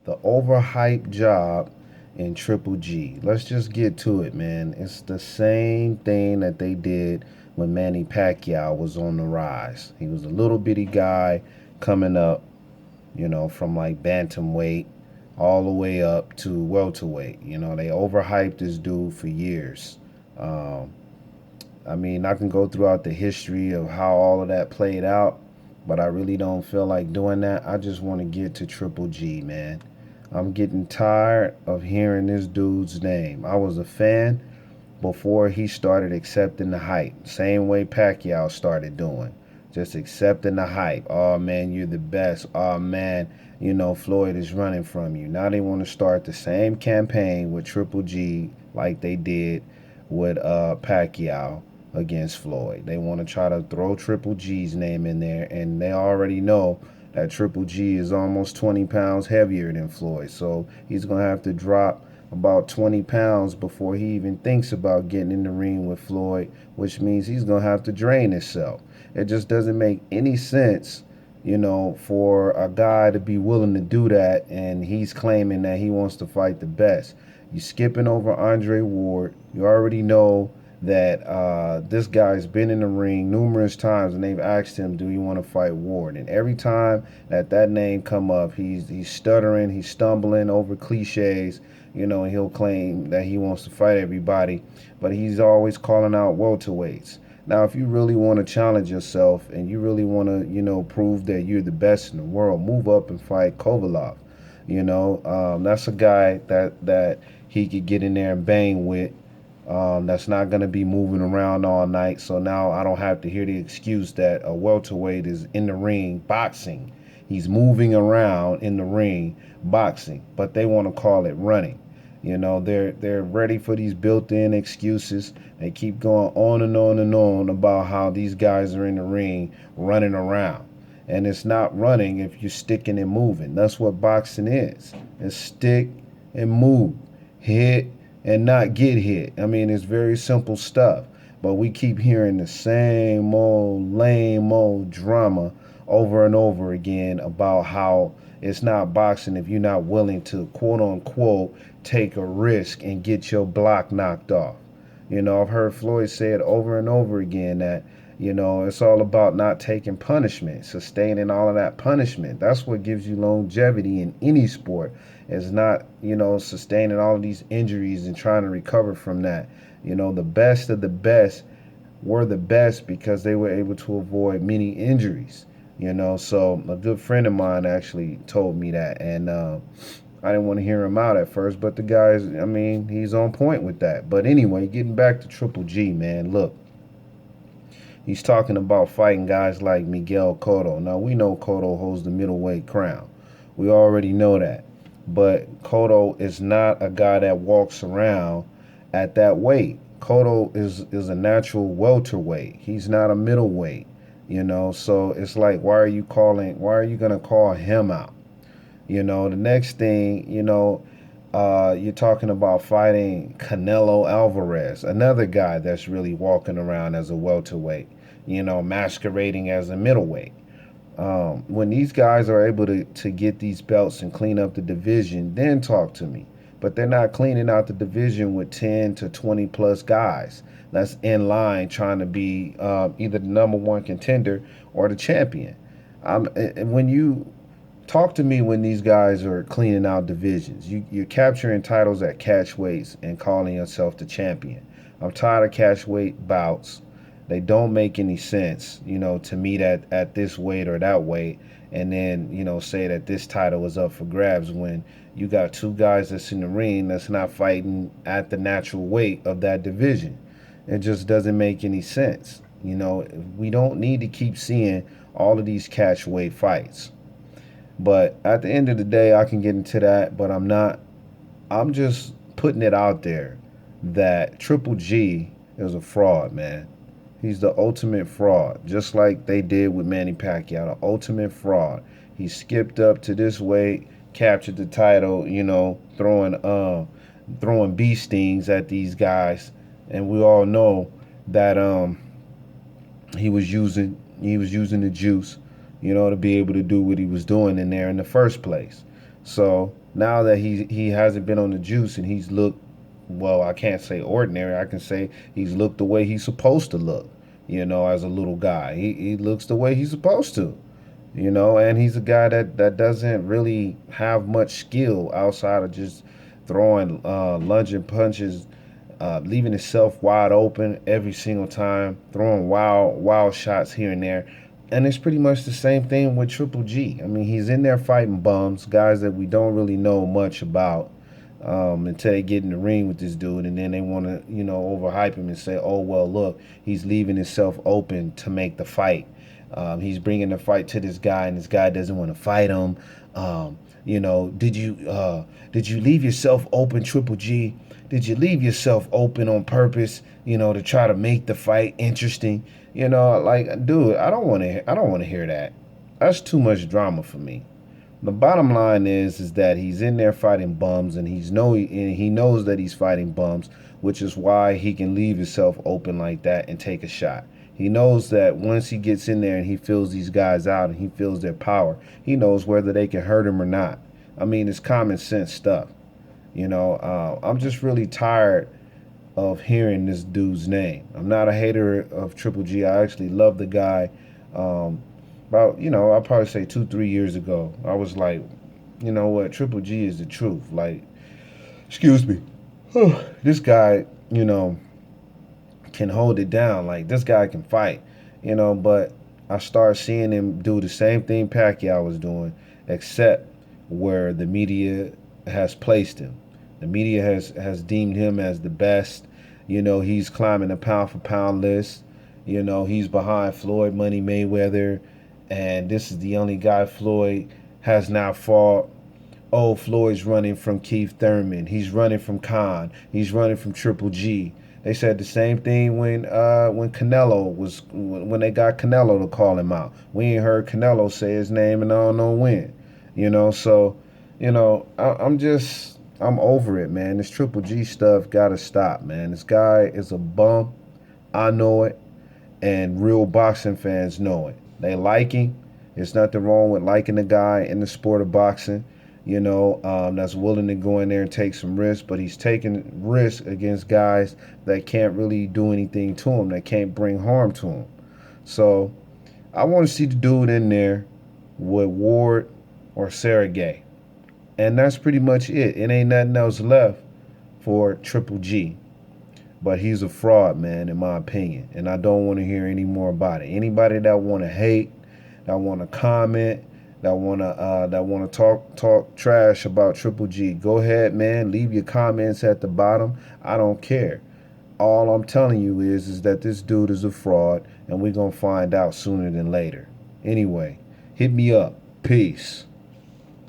the overhyped job in Triple G. Let's just get to it, man. It's the same thing that they did when Manny Pacquiao was on the rise. He was a little bitty guy coming up, from like bantamweight all the way up to welterweight. They overhyped this dude for years. Um, I mean, I can go throughout the history of how all of that played out, but I really don't feel like doing that. I just want to get to Triple G, man. I'm getting tired of hearing this dude's name. I was a fan before he started accepting the hype. Same way Pacquiao started doing. Just accepting the hype. Oh man, you're the best. Oh man, Floyd is running from you. Now they want to start the same campaign with Triple G like they did with Pacquiao against Floyd. They want to try to throw Triple G's name in there, and they already know that Triple G is almost 20 pounds heavier than Floyd. So he's going to have to drop about 20 pounds before he even thinks about getting in the ring with Floyd, which means he's going to have to drain himself. It just doesn't make any sense, for a guy to be willing to do that, and he's claiming that he wants to fight the best. You skipping over Andre Ward. You already know that this guy's been in the ring numerous times, and they've asked him, "Do you want to fight Ward?" And every time that name come up, he's stuttering, he's stumbling over cliches. And he'll claim that he wants to fight everybody, but he's always calling out welterweights. Now, if you really want to challenge yourself and you really want to, prove that you're the best in the world, move up and fight Kovalov. That's a guy that he could get in there and bang with. That's not going to be moving around all night. So now I don't have to hear the excuse that a welterweight is in the ring boxing. He's moving around in the ring boxing, but they want to call it running. They're ready for these built-in excuses. They keep going on and on and on about how these guys are in the ring running around. And it's not running if you're sticking and moving. That's what boxing is. It's stick and move, hit and not get hit. I mean, it's very simple stuff. But we keep hearing the same old lame old drama over and over again about how it's not boxing if you're not willing to quote unquote take a risk and get your block knocked off. I've heard Floyd say it over and over again that, it's all about not taking punishment, sustaining all of that punishment. That's what gives you longevity in any sport, is not, sustaining all of these injuries and trying to recover from that. The best of the best were the best because they were able to avoid many injuries. So a good friend of mine actually told me that, and I didn't want to hear him out at first, but the guy's, I mean, he's on point with that. But anyway, getting back to Triple G, man, look, he's talking about fighting guys like Miguel Cotto. Now, we know Cotto holds the middleweight crown. We already know that. But Cotto is not a guy that walks around at that weight. Cotto is a natural welterweight. He's not a middleweight, So it's like, why are you going to call him out? The next thing, you're talking about fighting Canelo Alvarez, another guy that's really walking around as a welterweight, masquerading as a middleweight. When these guys are able to get these belts and clean up the division, then talk to me. But they're not cleaning out the division with 10 to 20 plus guys that's in line trying to be either the number one contender or the champion. When you talk to me when these guys are cleaning out divisions. You're capturing titles at catch weights and calling yourself the champion. I'm tired of catch weight bouts. They don't make any sense, to meet at this weight or that weight and then, say that this title is up for grabs when you got two guys that's in the ring that's not fighting at the natural weight of that division. It just doesn't make any sense. We don't need to keep seeing all of these catch weight fights. But at the end of the day, I can get into that, but I'm not. I'm just putting it out there that Triple G is a fraud, man. He's the ultimate fraud, just like they did with Manny Pacquiao, the ultimate fraud. He skipped up to this weight, captured the title, throwing bee stings at these guys, and we all know that he was using the juice, to be able to do what he was doing in there in the first place. So now that he hasn't been on the juice and he's looked, well, I can't say ordinary. I can say he's looked the way he's supposed to look. As a little guy, he looks the way he's supposed to. And he's a guy that doesn't really have much skill outside of just throwing lunging punches, leaving himself wide open every single time, throwing wild shots here and there. And it's pretty much the same thing with Triple G. I mean, he's in there fighting bums, guys that we don't really know much about, until they get in the ring with this dude, and then they want to, overhype him and say, "Oh well, look, he's leaving himself open to make the fight. He's bringing the fight to this guy, and this guy doesn't want to fight him. Did you leave yourself open, Triple G? Did you leave yourself open on purpose? To try to make the fight interesting? Like, dude, I don't want to hear that. That's too much drama for me. The bottom line is that he's in there fighting bums, and he knows that he's fighting bums, which is why he can leave himself open like that and take a shot. He knows that once he gets in there and he feels these guys out and he feels their power, he knows whether they can hurt him or not. I mean, it's common sense stuff. I'm just really tired of hearing this dude's name. I'm not a hater of Triple G. I actually love the guy. I'll probably say 2, 3 years ago, I was like, you know what, Triple G is the truth. Like, excuse me, this guy, can hold it down. Like, this guy can fight, but I start seeing him do the same thing Pacquiao was doing, except where the media has placed him. The media has deemed him as the best. He's climbing the pound for pound list. He's behind Floyd Money Mayweather, and this is the only guy Floyd has now fought. Oh, Floyd's running from Keith Thurman. He's running from Khan. He's running from Triple G. They said the same thing when they got Canelo to call him out. We ain't heard Canelo say his name and I don't know when. So I'm over it, man. This Triple G stuff gotta stop, man. This guy is a bum. I know it, and real boxing fans know it. They like him. There's nothing wrong with liking the guy in the sport of boxing, that's willing to go in there and take some risks, but he's taking risks against guys that can't really do anything to him, that can't bring harm to him. So I want to see the dude in there with Ward or Sergey. And that's pretty much it. It ain't nothing else left for Triple G. But he's a fraud, man, in my opinion. And I don't want to hear any more about it. Anybody that want to hate, that want to comment, that want to talk trash about Triple G, go ahead, man. Leave your comments at the bottom. I don't care. All I'm telling you is that this dude is a fraud, and we're going to find out sooner than later. Anyway, hit me up. Peace.